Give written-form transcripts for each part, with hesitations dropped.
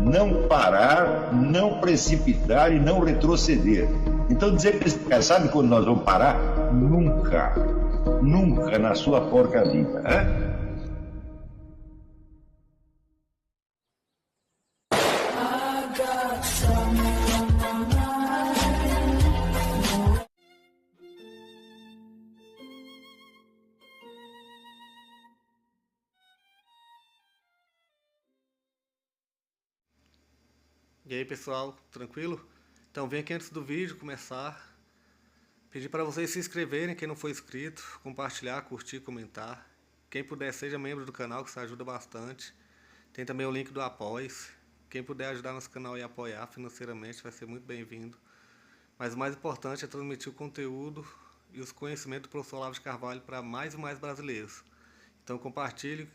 não parar, não precipitar e não retroceder. Então dizer para esse cara, sabe quando nós vamos parar? Nunca. Nunca na sua porca vida. Né? E aí pessoal, tranquilo? Então vem aqui antes do vídeo começar, pedir para vocês se inscreverem, quem não for inscrito, compartilhar, curtir, comentar. Quem puder seja membro do canal, que isso ajuda bastante. Tem também o link do Apoia-se. Quem puder ajudar nosso canal e apoiar financeiramente vai ser muito bem-vindo. Mas o mais importante é transmitir o conteúdo e os conhecimentos do professor Olavo de Carvalho para mais e mais brasileiros. Então compartilhe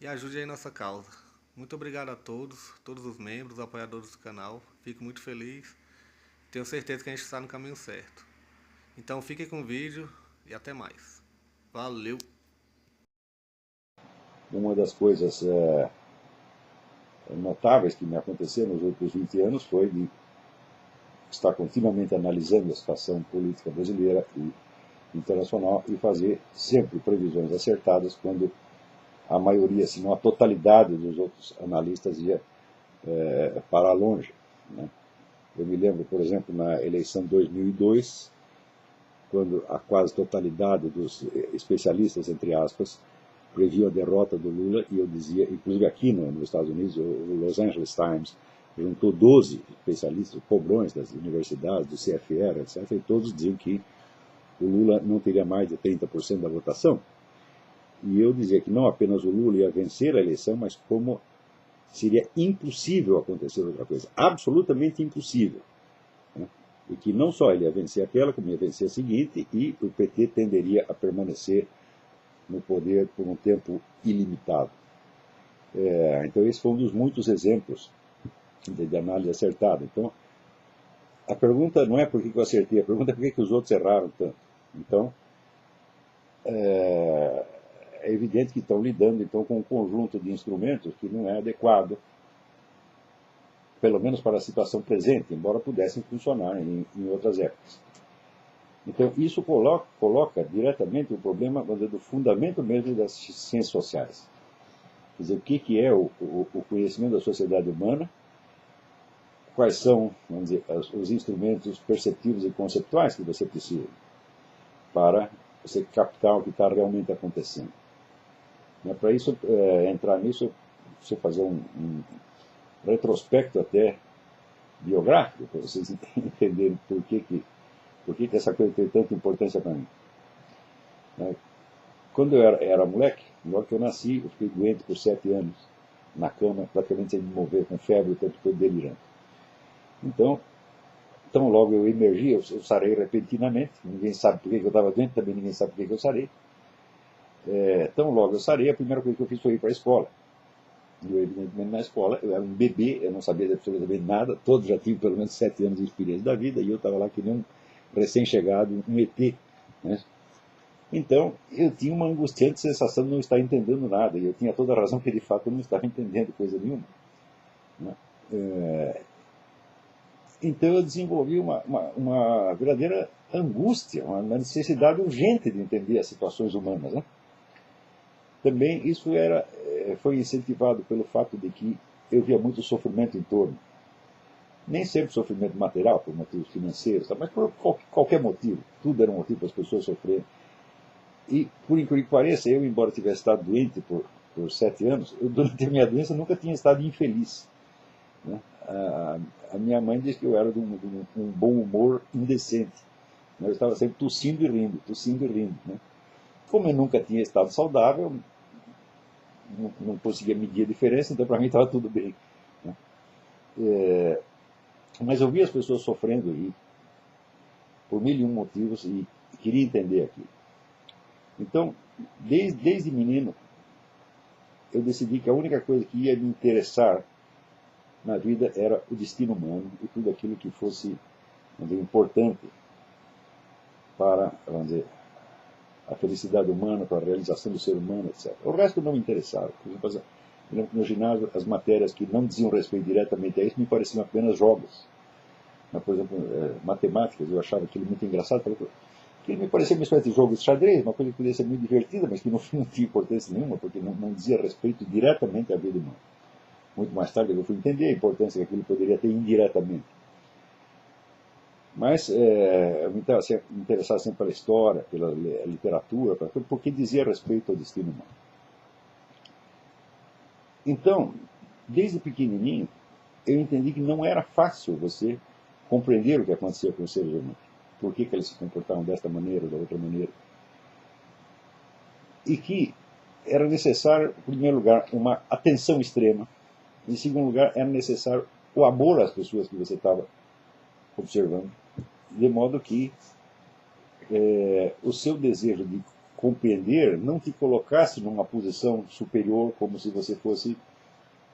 e ajude aí nossa causa. Muito obrigado a todos os membros, apoiadores do canal. Fico muito feliz. Tenho certeza que a gente está no caminho certo. Então fiquem com o vídeo e até mais. Valeu! Uma das coisas notáveis que me aconteceu nos últimos 20 anos foi de estar continuamente analisando a situação política brasileira e internacional e fazer sempre previsões acertadas quando a maioria, se não a totalidade dos outros analistas ia para longe. Né? Eu me lembro, por exemplo, na eleição de 2002, quando a quase totalidade dos especialistas, entre aspas, previam a derrota do Lula, e eu dizia, inclusive aqui nos Estados Unidos, o Los Angeles Times juntou 12 especialistas, cobrões das universidades, do CFR, etc., e todos diziam que o Lula não teria mais de 30% da votação. E eu dizia que não apenas o Lula ia vencer a eleição, mas como seria impossível acontecer outra coisa. Absolutamente impossível. Né? E que não só ele ia vencer aquela, como ia vencer a seguinte, e o PT tenderia a permanecer no poder por um tempo ilimitado. Então esse foi um dos muitos exemplos de análise acertada. Então, a pergunta não é por que eu acertei, a pergunta é por que os outros erraram tanto. Então, é evidente que estão lidando então com um conjunto de instrumentos que não é adequado, pelo menos para a situação presente, embora pudessem funcionar em outras épocas. Então isso coloca diretamente o problema do fundamento mesmo das ciências sociais. Quer dizer, o que é o conhecimento da sociedade humana, quais são, vamos dizer, os instrumentos perceptivos e conceptuais que você precisa para você captar o que está realmente acontecendo. Para isso, entrar nisso, você fazer um retrospecto até biográfico, para vocês entenderem por que essa coisa tem tanta importância para mim. Quando eu era moleque, logo que eu nasci, eu fiquei doente por 7 anos, na cama, praticamente sem me mover, com febre o tempo todo, delirando. Então logo eu emergi, eu sarei repentinamente, ninguém sabe por que eu estava doente, também ninguém sabe por que eu sarei. Tão logo eu sarei, a primeira coisa que eu fiz foi ir para a escola. Eu, evidentemente, na escola, eu era um bebê, eu não sabia absolutamente nada, todos já tinham pelo menos 7 anos de experiência da vida, e eu estava lá que nem um recém-chegado, um ET. Né? Então, eu tinha uma angustiante sensação de não estar entendendo nada, e eu tinha toda a razão que, de fato, eu não estava entendendo coisa nenhuma. Né? Então, eu desenvolvi uma verdadeira angústia, uma necessidade urgente de entender as situações humanas. Né? Também isso foi incentivado pelo fato de que eu via muito sofrimento em torno. Nem sempre sofrimento material, por motivos financeiros, mas por qualquer motivo. Tudo era um motivo para as pessoas sofrerem. E, por incrível que pareça, eu, embora tivesse estado doente por 7 anos, eu, durante a minha doença, nunca tinha estado infeliz. Né? A minha mãe disse que eu era de um bom humor indecente. Eu estava sempre tossindo e rindo, tossindo e rindo. Né? Como eu nunca tinha estado saudável, não conseguia medir a diferença, então para mim estava tudo bem. Né? Mas eu via as pessoas sofrendo aí, por 1001 motivos, e queria entender aquilo. Então, desde menino, eu decidi que a única coisa que ia me interessar na vida era o destino humano e tudo aquilo que fosse, vamos dizer, importante para, vamos dizer, a felicidade humana, para a realização do ser humano, etc. O resto não me interessava. Eu lembro que no ginásio, as matérias que não diziam respeito diretamente a isso me pareciam apenas jogos. Por exemplo, matemáticas, eu achava aquilo muito engraçado. Aquilo me parecia uma espécie de jogo de xadrez, uma coisa que podia ser muito divertida, mas que no fim não tinha importância nenhuma, porque não dizia respeito diretamente à vida humana. Muito mais tarde eu fui entender a importância que aquilo poderia ter indiretamente. Mas eu me interessava sempre pela história, pela literatura, porque dizia respeito ao destino humano. Então, desde pequenininho, eu entendi que não era fácil você compreender o que acontecia com os seres humanos. Por que eles se comportavam desta maneira ou da outra maneira. E que era necessário, em primeiro lugar, uma atenção extrema. Em segundo lugar, era necessário o amor às pessoas que você estava observando. De modo que o seu desejo de compreender não te colocasse numa posição superior, como se você fosse,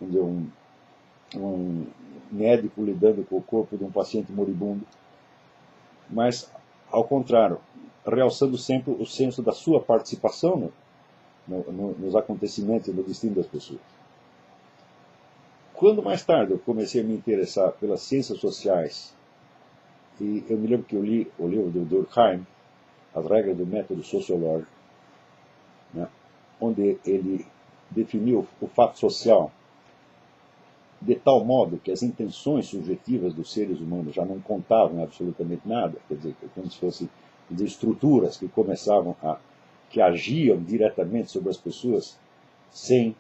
vamos dizer, um médico lidando com o corpo de um paciente moribundo, mas, ao contrário, realçando sempre o senso da sua participação nos acontecimentos e no destino das pessoas. Quando mais tarde eu comecei a me interessar pelas ciências sociais, e eu me lembro que eu li o livro do Durkheim, As Regras do Método Sociológico, né, onde ele definiu o fato social de tal modo que as intenções subjetivas dos seres humanos já não contavam absolutamente nada, quer dizer, como se fossem estruturas que agiam diretamente sobre as pessoas sem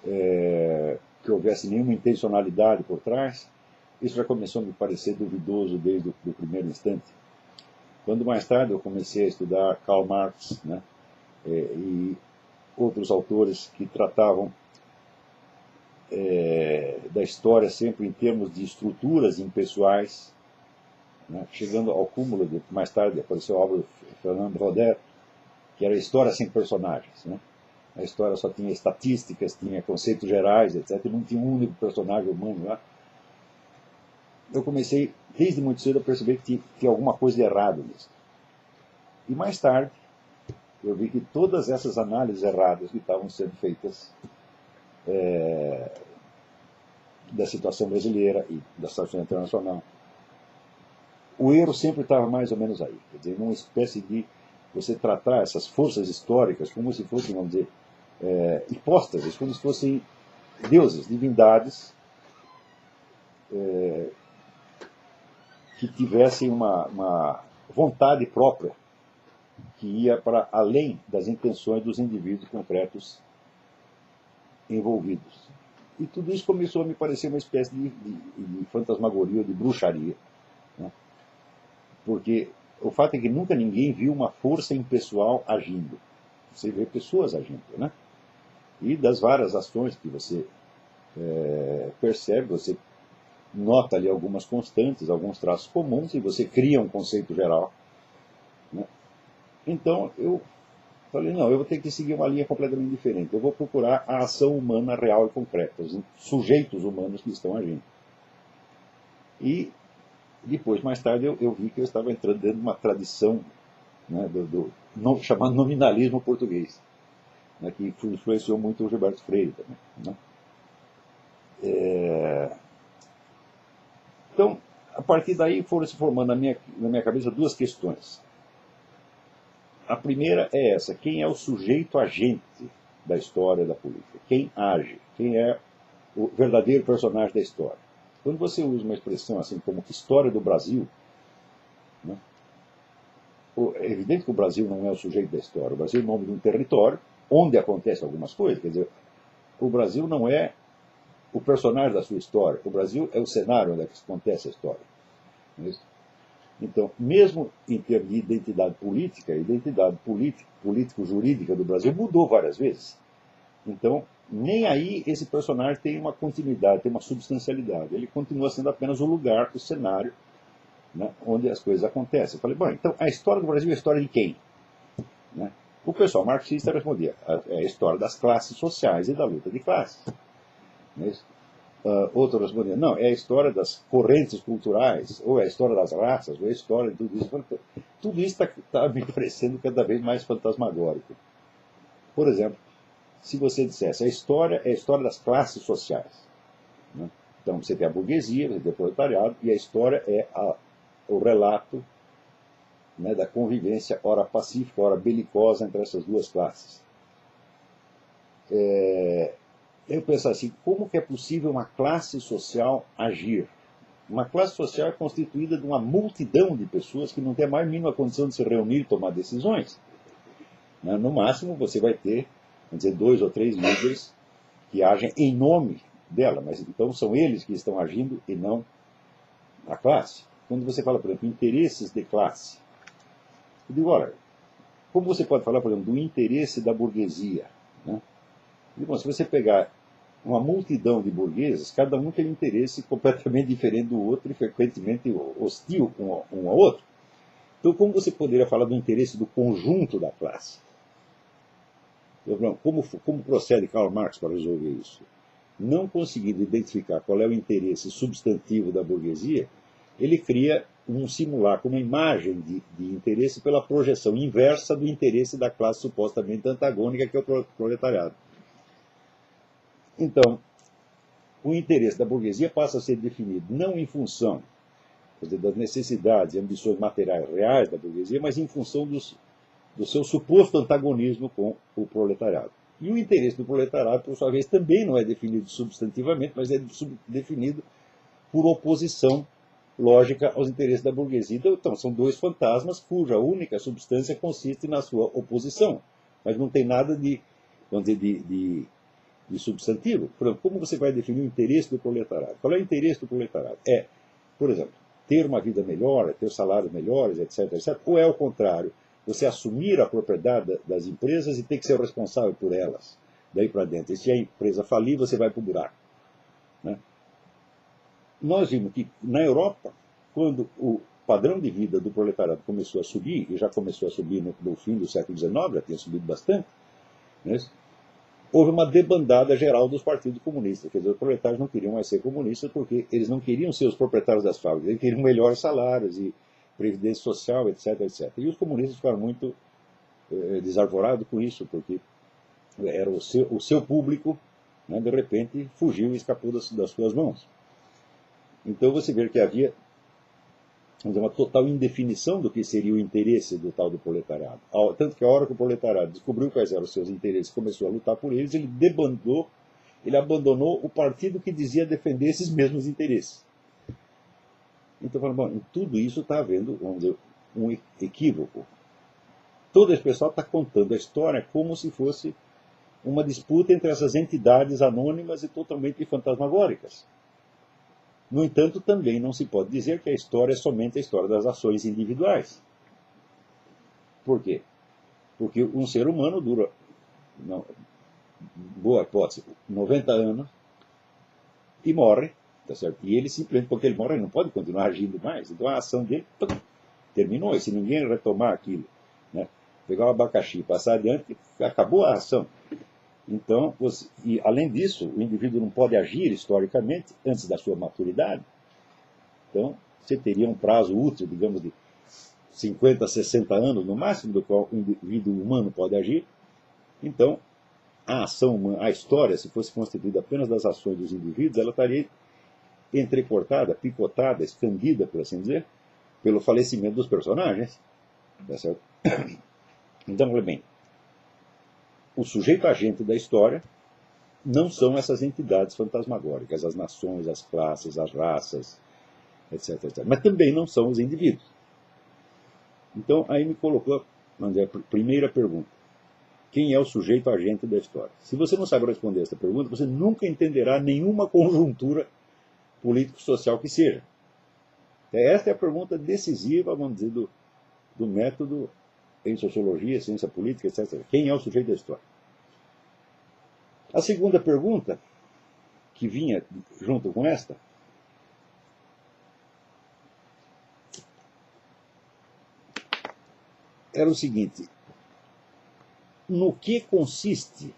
que houvesse nenhuma intencionalidade por trás. Isso já começou a me parecer duvidoso desde o primeiro instante. Quando mais tarde eu comecei a estudar Karl Marx, né, e outros autores que tratavam da história sempre em termos de estruturas impessoais, né, chegando ao cúmulo de, mais tarde apareceu a obra do Fernand Braudel, que era a história sem personagens, né? A história só tinha estatísticas, tinha conceitos gerais, etc. E não tinha um único personagem humano lá. Eu comecei, desde muito cedo, a perceber que tinha alguma coisa de errado nisso. E mais tarde, eu vi que todas essas análises erradas que estavam sendo feitas da situação brasileira e da situação internacional, o erro sempre estava mais ou menos aí. Quer dizer, numa espécie de você tratar essas forças históricas como se fossem, vamos dizer, hipóstases, como se fossem deuses, divindades, que tivessem uma vontade própria que ia para além das intenções dos indivíduos concretos envolvidos. E tudo isso começou a me parecer uma espécie de fantasmagoria, de bruxaria, né? Porque o fato é que nunca ninguém viu uma força impessoal agindo. Você vê pessoas agindo, né? E das várias ações que você percebe, você nota ali algumas constantes, alguns traços comuns, e você cria um conceito geral, né? Então eu falei, não, eu vou ter que seguir uma linha completamente diferente. Eu vou procurar a ação humana real e concreta, os sujeitos humanos que estão agindo. E depois, mais tarde, eu vi que eu estava entrando dentro de uma tradição, né, chamado nominalismo português, né, que influenciou muito o Gilberto Freire também, né? Então, a partir daí foram se formando na minha cabeça duas questões. A primeira é essa: quem é o sujeito agente da história da política? Quem age? Quem é o verdadeiro personagem da história? Quando você usa uma expressão assim como história do Brasil, né, é evidente que o Brasil não é o sujeito da história. O Brasil é o nome de um território onde acontecem algumas coisas. Quer dizer, o Brasil não é o personagem da sua história. O Brasil é o cenário onde acontece a história. Não é isso? Então, mesmo em termos de identidade política, a identidade político-jurídica do Brasil mudou várias vezes. Então, nem aí esse personagem tem uma continuidade, tem uma substancialidade. Ele continua sendo apenas o lugar, o cenário, né, onde as coisas acontecem. Eu falei, bom, então a história do Brasil é a história de quem? Né? O pessoal marxista respondia, é a história das classes sociais e da luta de classes. Não é isso? Outro respondia, não, é a história das correntes culturais, ou é a história das raças, ou é a história de tudo isso. Tudo isso está me parecendo cada vez mais fantasmagórico. Por exemplo, se você dissesse a história é a história das classes sociais, né? Então você tem a burguesia, você tem o proletariado, e a história é o relato, né, da convivência, ora pacífica, ora belicosa, entre essas duas classes. Eu penso assim, como que é possível uma classe social agir? Uma classe social é constituída de uma multidão de pessoas que não tem a mais mínima condição de se reunir e tomar decisões. No máximo, você vai ter, vamos dizer, 2 ou 3 líderes que agem em nome dela, mas então são eles que estão agindo e não a classe. Quando você fala, por exemplo, interesses de classe, eu digo, olha, como você pode falar, por exemplo, do interesse da burguesia, né? Bom, se você pegar uma multidão de burgueses, cada um tem um interesse completamente diferente do outro e frequentemente hostil um ao outro. Então, como você poderia falar do interesse do conjunto da classe? Como procede Karl Marx para resolver isso? Não conseguindo identificar qual é o interesse substantivo da burguesia, ele cria um simulacro, uma imagem de interesse pela projeção inversa do interesse da classe supostamente antagônica, que é o proletariado. Então, o interesse da burguesia passa a ser definido não em função, quer dizer, das necessidades e ambições materiais reais da burguesia, mas em função do seu suposto antagonismo com o proletariado. E o interesse do proletariado, por sua vez, também não é definido substantivamente, mas é definido por oposição lógica aos interesses da burguesia. Então, são dois fantasmas cuja única substância consiste na sua oposição, mas não tem nada de, vamos dizer, de substantivo. Por exemplo, como você vai definir o interesse do proletariado? Qual é o interesse do proletariado? É, por exemplo, ter uma vida melhor, ter salários melhores, etc, etc. Ou é o contrário, você assumir a propriedade das empresas e ter que ser o responsável por elas, daí para dentro. E se a empresa falir, você vai para o buraco, né? Nós vimos que na Europa, quando o padrão de vida do proletariado começou a subir, e já começou a subir no fim do século XIX, já tinha subido bastante, né? Houve uma debandada geral dos partidos comunistas. Quer dizer, os proletários não queriam mais ser comunistas porque eles não queriam ser os proprietários das fábricas, eles queriam melhores salários e previdência social, etc, etc. E os comunistas ficaram muito desarvorados com isso, porque era o seu público, né, de repente fugiu e escapou das suas mãos. Então você vê que havia, vamos dizer, uma total indefinição do que seria o interesse do tal do proletariado. Tanto que a hora que o proletariado descobriu quais eram os seus interesses e começou a lutar por eles, ele debandou, ele abandonou o partido que dizia defender esses mesmos interesses. Então, bom, em tudo isso está havendo, vamos dizer, um equívoco. Todo esse pessoal está contando a história como se fosse uma disputa entre essas entidades anônimas e totalmente fantasmagóricas. No entanto, também não se pode dizer que a história é somente a história das ações individuais. Por quê? Porque um ser humano dura, boa hipótese, 90 anos e morre, tá certo? E ele simplesmente, porque ele morre, ele não pode continuar agindo mais. Então a ação dele terminou. E se ninguém retomar aquilo, né, pegar o abacaxi e passar adiante, acabou a ação. Então, e além disso, o indivíduo não pode agir historicamente antes da sua maturidade. Então, você teria um prazo útil, digamos, de 50, 60 anos, no máximo, do qual o indivíduo humano pode agir. Então, a ação humana, a história, se fosse constituída apenas das ações dos indivíduos, ela estaria entrecortada, picotada, escandida, por assim dizer, pelo falecimento dos personagens. Tá certo? Então, olha bem, o sujeito agente da história não são essas entidades fantasmagóricas, as nações, as classes, as raças, etc, etc. Mas também não são os indivíduos. Então, aí me colocou a primeira pergunta. Quem é o sujeito agente da história? Se você não sabe responder essa pergunta, você nunca entenderá nenhuma conjuntura político-social que seja. Esta é a pergunta decisiva, vamos dizer, do método em sociologia, ciência política, etc. Quem é o sujeito da história? A segunda pergunta, que vinha junto com esta, era o seguinte: no que consiste,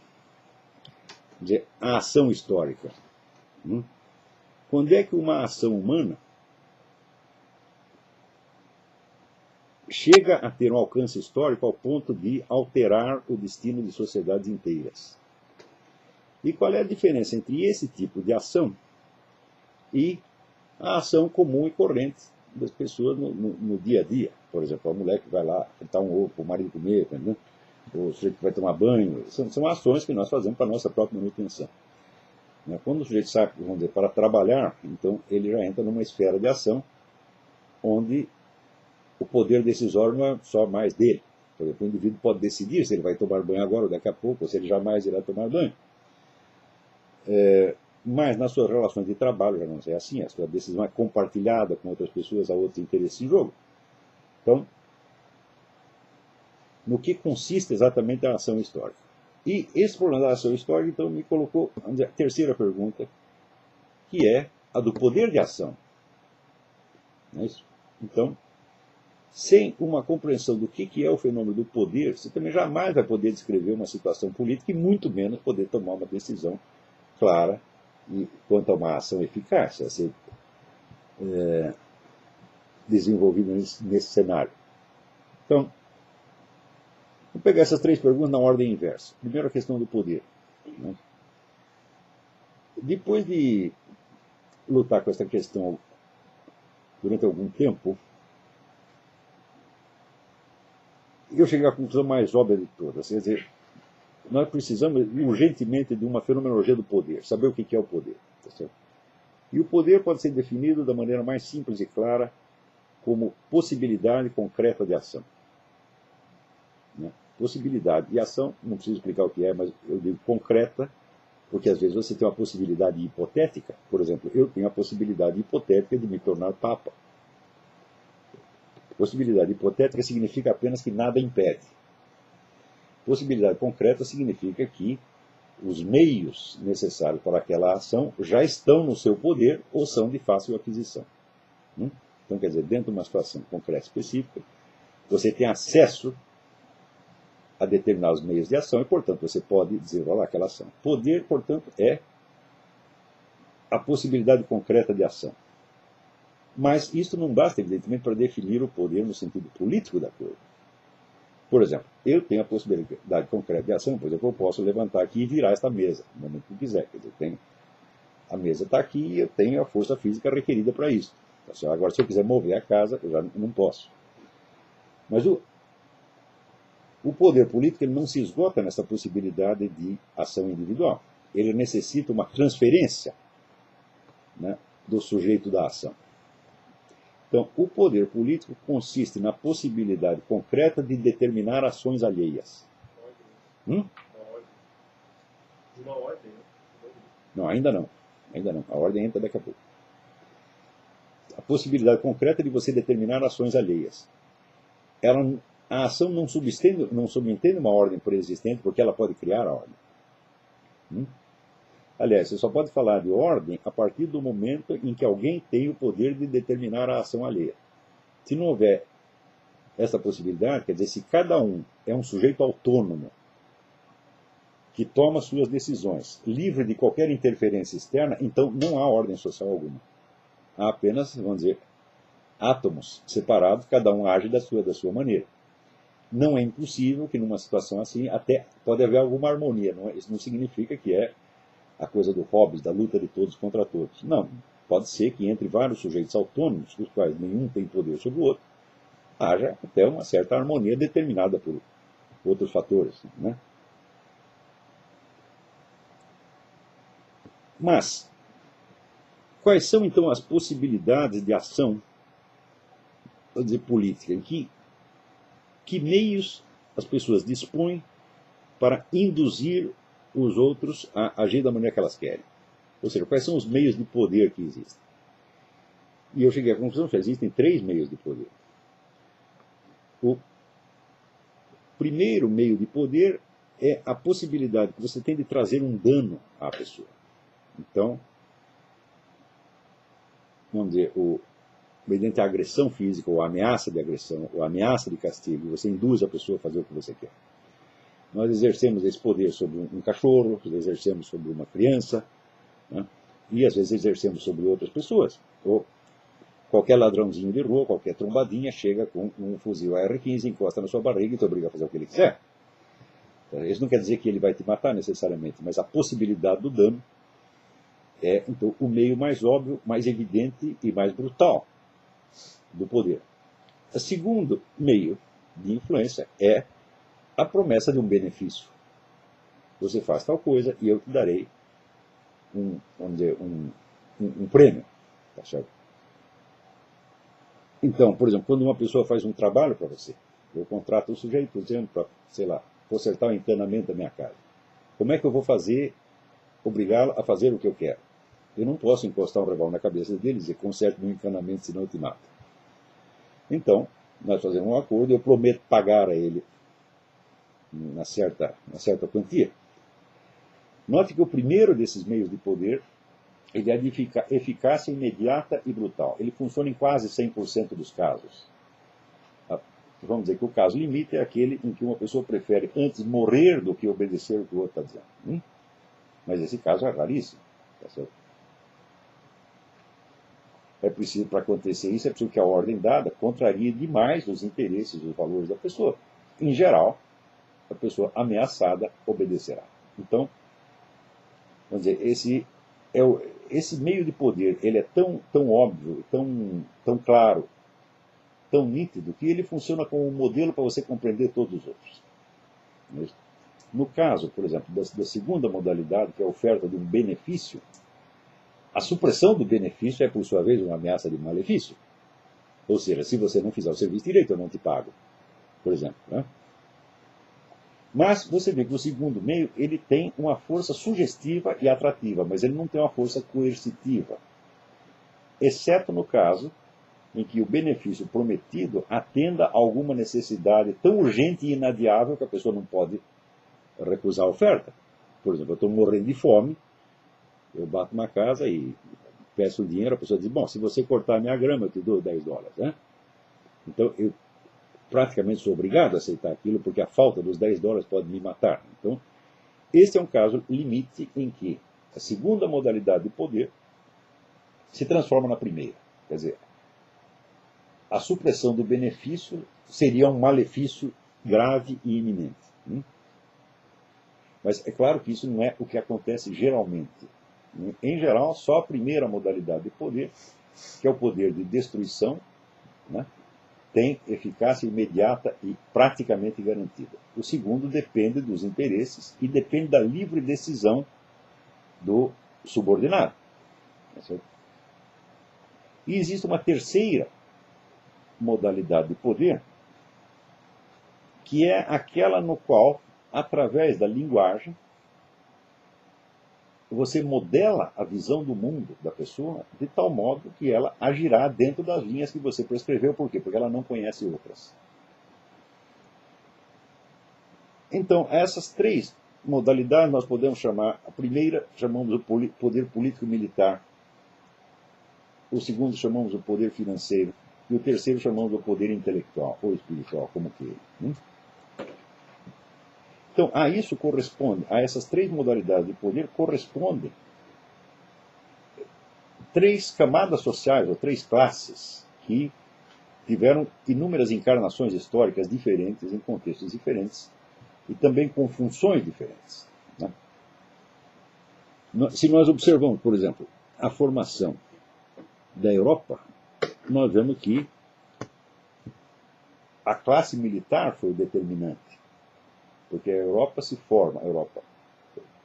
dizer, a ação histórica? Quando é que uma ação humana chega a ter um alcance histórico ao ponto de alterar o destino de sociedades inteiras? E qual é a diferença entre esse tipo de ação e a ação comum e corrente das pessoas no dia a dia? Por exemplo, a mulher que vai lá fritar um ovo para o marido comer, né? Ou o sujeito que vai tomar banho. São ações que nós fazemos para a nossa própria manutenção. Quando o sujeito sai, vamos dizer, para trabalhar, então ele já entra numa esfera de ação onde o poder decisório não é só mais dele. Por exemplo, o indivíduo pode decidir se ele vai tomar banho agora ou daqui a pouco, ou se ele jamais irá tomar banho. Mas nas suas relações de trabalho já não é assim, a sua decisão é compartilhada com outras pessoas, há outros interesses em jogo. Então, no que consiste exatamente a ação histórica? E esse problema da ação histórica, então, me colocou a terceira pergunta, que é a do poder de ação. Não é isso? Então, sem uma compreensão do que é o fenômeno do poder, você também jamais vai poder descrever uma situação política e muito menos poder tomar uma decisão clara e quanto a uma ação eficaz a ser desenvolvida nesse cenário. Então, vou pegar essas três perguntas na ordem inversa. Primeiro, a questão do poder. Depois de lutar com essa questão durante algum tempo, eu cheguei à conclusão mais óbvia de todas. Quer dizer, nós precisamos urgentemente de uma fenomenologia do poder, saber o que é o poder. Tá certo? E o poder pode ser definido da maneira mais simples e clara como possibilidade concreta de ação. Possibilidade de ação, não preciso explicar o que é, mas eu digo concreta, porque às vezes você tem uma possibilidade hipotética. Por exemplo, eu tenho a possibilidade hipotética de me tornar papa. Possibilidade hipotética significa apenas que nada impede. Possibilidade concreta significa que os meios necessários para aquela ação já estão no seu poder ou são de fácil aquisição. Então, quer dizer, dentro de uma situação concreta específica, você tem acesso a determinados meios de ação e, portanto, você pode desenrolar aquela ação. Poder, portanto, é a possibilidade concreta de ação. Mas isso não basta, evidentemente, para definir o poder no sentido político da coisa. Por exemplo, eu tenho a possibilidade concreta de ação, por exemplo, eu posso levantar aqui e virar esta mesa, no momento que quiser. Quer dizer, a mesa está aqui e eu tenho a força física requerida para isso. Agora, se eu quiser mover a casa, eu já não posso. Mas o poder político ele não se esgota nessa possibilidade de ação individual. Ele necessita uma transferência, do sujeito da ação. Então, o poder político consiste na possibilidade concreta de determinar ações alheias. Uma ordem, né? Não, ainda não. Ainda não. A ordem entra daqui a pouco. A possibilidade concreta de você determinar ações alheias. A ação não subentende uma ordem preexistente, porque ela pode criar a ordem. Aliás, você só pode falar de ordem a partir do momento em que alguém tem o poder de determinar a ação alheia. Se não houver essa possibilidade, quer dizer, se cada um é um sujeito autônomo, que toma suas decisões, livre de qualquer interferência externa, então não há ordem social alguma. Há apenas, vamos dizer, átomos separados, cada um age da sua maneira. Não é impossível que numa situação assim até pode haver alguma harmonia. Isso não significa que é a coisa do Hobbes, da luta de todos contra todos. Não. Pode ser que entre vários sujeitos autônomos, dos quais nenhum tem poder sobre o outro, haja até uma certa harmonia determinada por outros fatores. Mas, quais são então as possibilidades de ação, vou dizer, política? Em que meios as pessoas dispõem para induzir os outros a agir da maneira que elas querem? Ou seja, quais são os meios de poder que existem? E eu cheguei à conclusão que existem 3 meios de poder. O primeiro meio de poder é a possibilidade que você tem de trazer um dano à pessoa. Então, vamos dizer, mediante a agressão física, ou a ameaça de agressão, ou a ameaça de castigo, você induz a pessoa a fazer o que você quer. Nós exercemos esse poder sobre um cachorro, exercemos sobre uma criança, e às vezes exercemos sobre outras pessoas. Ou qualquer ladrãozinho de rua, qualquer trombadinha, chega com um fuzil AR-15, encosta na sua barriga e te obriga a fazer o que ele quiser. Isso não quer dizer que ele vai te matar necessariamente, mas a possibilidade do dano é, então, o meio mais óbvio, mais evidente e mais brutal do poder. O segundo meio de influência é a promessa de um benefício. Você faz tal coisa e eu te darei vamos dizer, um prêmio. Tá certo? Então, por exemplo, quando uma pessoa faz um trabalho para você, eu contrato um sujeito, dizendo para, sei lá, consertar o encanamento da minha casa. Como é que eu vou obrigá-lo a fazer o que eu quero? Eu não posso encostar um revólver na cabeça dele e dizer, conserte meu encanamento, senão eu te mato. Então, nós fazemos um acordo e eu prometo pagar a ele uma certa quantia. Note que o primeiro desses meios de poder, ele é de eficácia imediata e brutal. Ele funciona em quase 100% dos casos. Vamos dizer que o caso limite é aquele em que uma pessoa prefere antes morrer do que obedecer o que o outro está dizendo. Mas esse caso é raríssimo. Tá certo? É preciso, para acontecer isso, é preciso que a ordem dada contrarie demais os interesses e os valores da pessoa. Em geral, a pessoa ameaçada obedecerá. Então, vamos dizer, esse meio de poder, ele é tão óbvio, tão claro, tão nítido, que ele funciona como um modelo para você compreender todos os outros. No caso, por exemplo, da segunda modalidade, que é a oferta de um benefício, a supressão do benefício é, por sua vez, uma ameaça de malefício. Ou seja, se você não fizer o serviço direito, eu não te pago, por exemplo. Né? Mas você vê que o segundo meio, ele tem uma força sugestiva e atrativa, mas ele não tem uma força coercitiva. Exceto no caso em que o benefício prometido atenda a alguma necessidade tão urgente e inadiável que a pessoa não pode recusar a oferta. Por exemplo, eu estou morrendo de fome, eu bato na casa e peço dinheiro, a pessoa diz, bom, se você cortar a minha grama, eu te dou $10. Né? Então, eu praticamente sou obrigado a aceitar aquilo, porque a falta dos $10 pode me matar. Então, esse é um caso limite em que a segunda modalidade de poder se transforma na primeira. Quer dizer, a supressão do benefício seria um malefício grave e iminente. Mas é claro que isso não é o que acontece geralmente. Em geral, só a primeira modalidade de poder, que é o poder de destruição, né, tem eficácia imediata e praticamente garantida. O segundo depende dos interesses e depende da livre decisão do subordinado. E existe uma terceira modalidade de poder, que é aquela no qual, através da linguagem, você modela a visão do mundo da pessoa de tal modo que ela agirá dentro das linhas que você prescreveu. Por quê? Porque ela não conhece outras. Então, essas três modalidades nós podemos chamar, a primeira chamamos o poder político-militar, o segundo chamamos o poder financeiro, e o terceiro chamamos o poder intelectual, ou espiritual, como queira. Então, a isso corresponde, a essas três modalidades de poder, correspondem três camadas sociais, ou três classes, que tiveram inúmeras encarnações históricas diferentes, em contextos diferentes, e também com funções diferentes. Né? Se nós observamos, por exemplo, a formação da Europa, nós vemos que a classe militar foi o determinante. Porque a Europa se forma,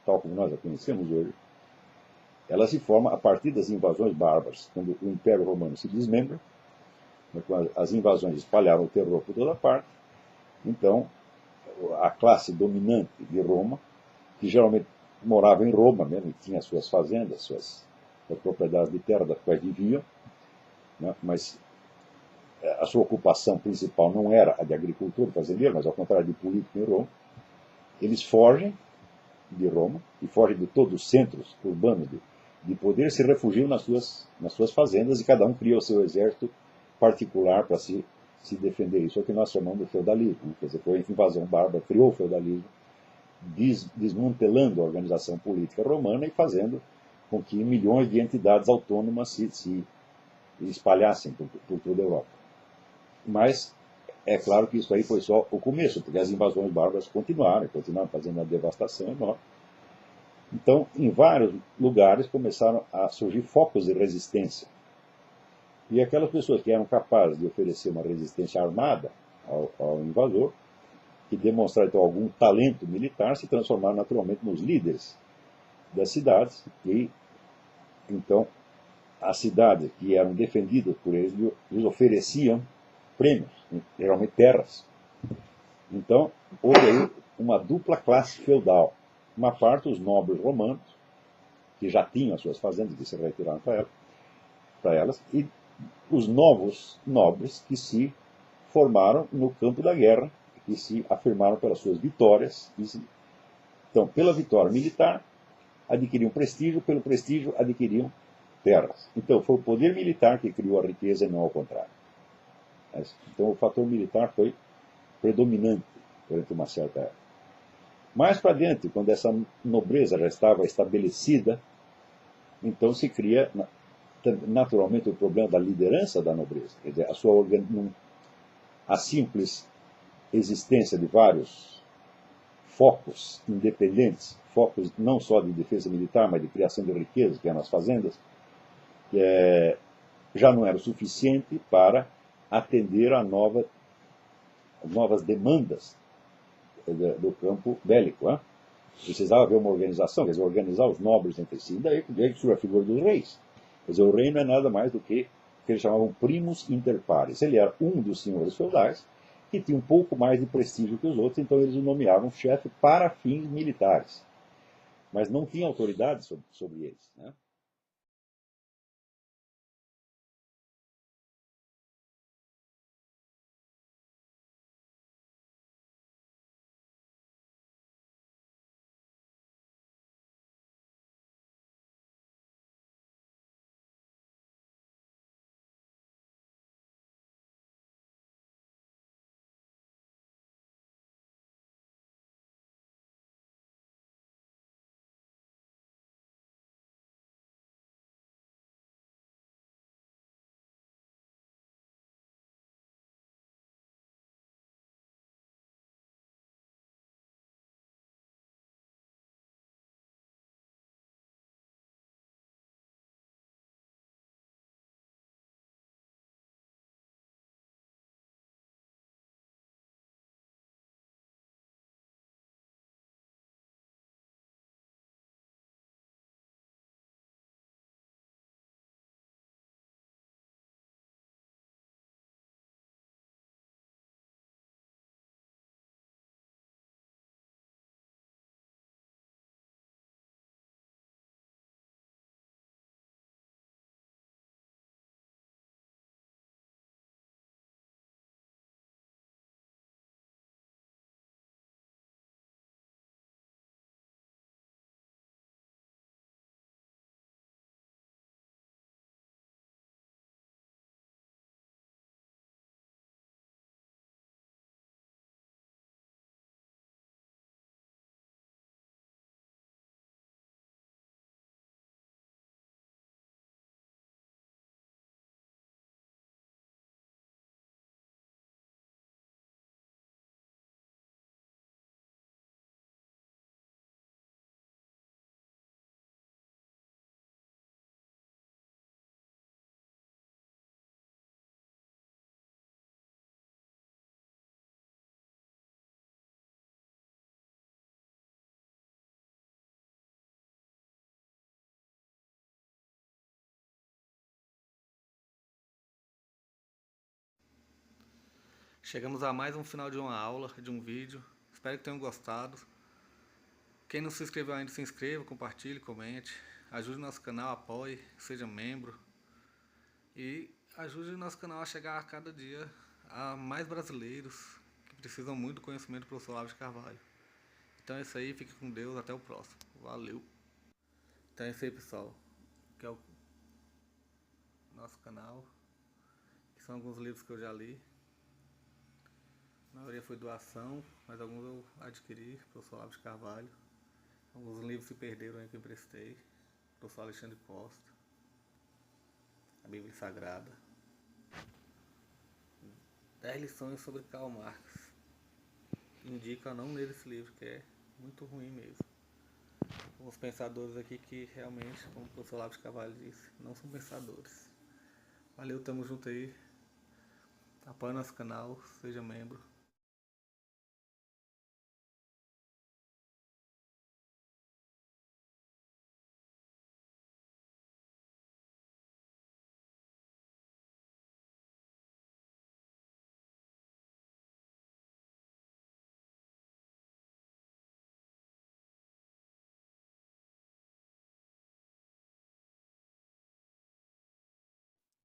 tal como nós a conhecemos hoje, ela se forma a partir das invasões bárbaras. Quando o Império Romano se desmembra, as invasões espalharam o terror por toda parte, então a classe dominante de Roma, que geralmente morava em Roma mesmo, e tinha suas fazendas, suas propriedades de terra das quais viviam, né, mas a sua ocupação principal não era a de agricultor fazendeiro, mas ao contrário de político em Roma. Eles fogem de Roma e fogem de todos os centros urbanos de poder, se refugiam nas suas fazendas, e cada um cria o seu exército particular para se defender. Isso é o que nós chamamos de feudalismo. Quer dizer, foi a invasão bárbara, criou o feudalismo, desmantelando a organização política romana e fazendo com que milhões de entidades autônomas se espalhassem por toda a Europa. Mas é claro que isso aí foi só o começo, porque as invasões bárbaras continuaram fazendo uma devastação enorme. Então, em vários lugares começaram a surgir focos de resistência. E aquelas pessoas que eram capazes de oferecer uma resistência armada ao invasor, que demonstraram então algum talento militar, se transformaram naturalmente nos líderes das cidades. E então as cidades que eram defendidas por eles lhes ofereciam prêmios, geralmente terras. Então houve aí uma dupla classe feudal. Uma parte, os nobres romanos, que já tinham as suas fazendas, que se retiraram para elas, e os novos nobres que se formaram no campo da guerra, que se afirmaram pelas suas vitórias. Então, pela vitória militar, adquiriam prestígio, pelo prestígio, adquiriam terras. Então, foi o poder militar que criou a riqueza e não ao contrário. Então, o fator militar foi predominante durante uma certa época. Mais para adiante, quando essa nobreza já estava estabelecida, então se cria naturalmente o problema da liderança da nobreza. Quer dizer, a simples existência de vários focos independentes, focos não só de defesa militar, mas de criação de riqueza, que eram as fazendas, já não era o suficiente para atender a novas demandas do campo bélico. Precisava haver uma organização, quer dizer, organizar os nobres entre si. Daí que surge a figura dos reis. Quer dizer, o rei não é nada mais do que o que eles chamavam primus inter pares. Ele era um dos senhores feudais que tinha um pouco mais de prestígio que os outros, então eles o nomeavam chefe para fins militares. Mas não tinha autoridade sobre eles. Né? Chegamos a mais um final de uma aula, de um vídeo. Espero que tenham gostado. Quem não se inscreveu ainda, se inscreva, compartilhe, comente. Ajude o nosso canal, apoie, seja membro. E ajude o nosso canal a chegar a cada dia a mais brasileiros que precisam muito do conhecimento do professor Olavo de Carvalho. Então é isso aí, fique com Deus, até o próximo. Valeu! Então é isso aí, pessoal. Que é o nosso canal. Que são alguns livros que eu já li. A maioria foi doação, mas alguns eu adquiri, professor Olavo de Carvalho. Alguns livros se perderam aí que eu emprestei. Professor Alexandre Costa. A Bíblia Sagrada. 10 lições sobre Karl Marx. Indico a não ler esse livro, que é muito ruim mesmo. Os pensadores aqui que realmente, como o professor Olavo de Carvalho disse, não são pensadores. Valeu, tamo junto aí. Apoie nosso canal, seja membro.